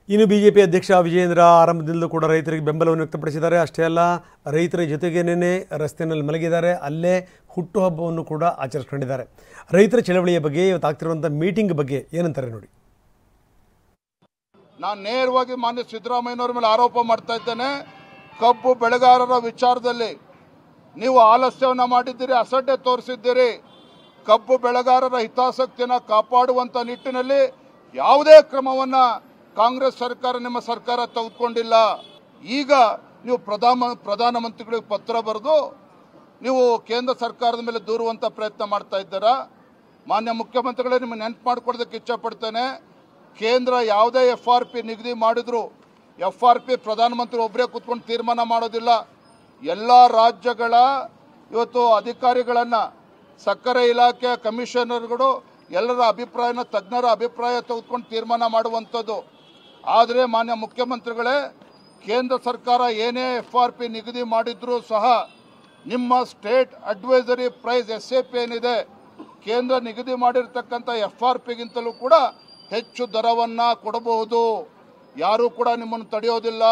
ಇನ್ನು ಬಿಜೆಪಿ ಅಧ್ಯಕ್ಷ ವಿಜಯೇಂದ್ರ ಆರಂಭದಿಂದಲೂ ಕೂಡ ರೈತರಿಗೆ ಬೆಂಬಲವನ್ನು ವ್ಯಕ್ತಪಡಿಸಿದ್ದಾರೆ. ಅಷ್ಟೇ ಅಲ್ಲ, ರೈತರ ಜೊತೆಗೇನೇ ರಸ್ತೆಯಲ್ಲಿ ಮಲಗಿದ್ದಾರೆ, ಅಲ್ಲೇ ಹುಟ್ಟುಹಬ್ಬವನ್ನು ಕೂಡ ಆಚರಿಸಿಕೊಂಡಿದ್ದಾರೆ. ರೈತರ ಚಳವಳಿಯ ಬಗ್ಗೆ ಇವತ್ತು ಆಗ್ತಿರುವಂಥ ಮೀಟಿಂಗ್ ಬಗ್ಗೆ ಏನಂತಾರೆ ನೋಡಿ. ನಾನು ನೇರವಾಗಿ ಮಾನ್ಯ ಸಿದ್ದರಾಮಯ್ಯನವರ ಮೇಲೆ ಆರೋಪ ಮಾಡ್ತಾ ಇದ್ದೇನೆ. ಕಬ್ಬು ಬೆಳೆಗಾರರ ವಿಚಾರದಲ್ಲಿ ನೀವು ಆಲಸ್ಯವನ್ನು ಮಾಡಿದ್ದೀರಿ, ಅಸಡ್ಡೆ ತೋರಿಸಿದ್ದೀರಿ. ಕಬ್ಬು ಬೆಳೆಗಾರರ ಹಿತಾಸಕ್ತಿಯನ್ನು ಕಾಪಾಡುವಂಥ ನಿಟ್ಟಿನಲ್ಲಿ ಯಾವುದೇ ಕ್ರಮವನ್ನು ಕಾಂಗ್ರೆಸ್ ಸರ್ಕಾರ ನಿಮ್ಮ ಸರ್ಕಾರ ತೆಗೆದುಕೊಂಡಿಲ್ಲ. ಈಗ ನೀವು ಪ್ರಧಾನಮಂತ್ರಿಗಳಿಗೆ ಪತ್ರ ಬರೆದು ನೀವು ಕೇಂದ್ರ ಸರ್ಕಾರದ ಮೇಲೆ ದೂರುವಂಥ ಪ್ರಯತ್ನ ಮಾಡ್ತಾ ಇದ್ದೀರಾ. ಮಾನ್ಯ ಮುಖ್ಯಮಂತ್ರಿಗಳೇ, ನಿಮಗೆ ನೆನಪು ಮಾಡಿಕೊಡೋದಕ್ಕೆ ಇಚ್ಛಪಡ್ತೇನೆ. ಕೇಂದ್ರ ಯಾವುದೇ FRP ನಿಗದಿ ಮಾಡಿದ್ರು FRP ಪ್ರಧಾನಮಂತ್ರಿ ಒಬ್ಬರೇ ಕೂತ್ಕೊಂಡು ತೀರ್ಮಾನ ಮಾಡೋದಿಲ್ಲ. ಎಲ್ಲ ರಾಜ್ಯಗಳ ಇವತ್ತು ಅಧಿಕಾರಿಗಳನ್ನು, ಸಕ್ಕರೆ ಇಲಾಖೆ ಕಮಿಷನರ್ಗಳು ಎಲ್ಲರ ಅಭಿಪ್ರಾಯನ, ತಜ್ಞರ ಅಭಿಪ್ರಾಯ ತೆಗೆದುಕೊಂಡು ತೀರ್ಮಾನ ಮಾಡುವಂಥದ್ದು. ಆದರೆ ಮಾನ್ಯ ಮುಖ್ಯಮಂತ್ರಿಗಳೇ, ಕೇಂದ್ರ ಸರ್ಕಾರ ಏನೇ FRP ನಿಗದಿ ಮಾಡಿದ್ರೂ ಸಹ ನಿಮ್ಮ ಸ್ಟೇಟ್ ಅಡ್ವೈಸರಿ ಪ್ರೈಸ್ SAP ಏನಿದೆ, ಕೇಂದ್ರ ನಿಗದಿ ಮಾಡಿರ್ತಕ್ಕಂಥ FRPಗಿಂತಲೂ ಕೂಡ ಹೆಚ್ಚು ದರವನ್ನು ಕೊಡಬಹುದು. ಯಾರೂ ಕೂಡ ನಿಮ್ಮನ್ನು ತಡೆಯೋದಿಲ್ಲ.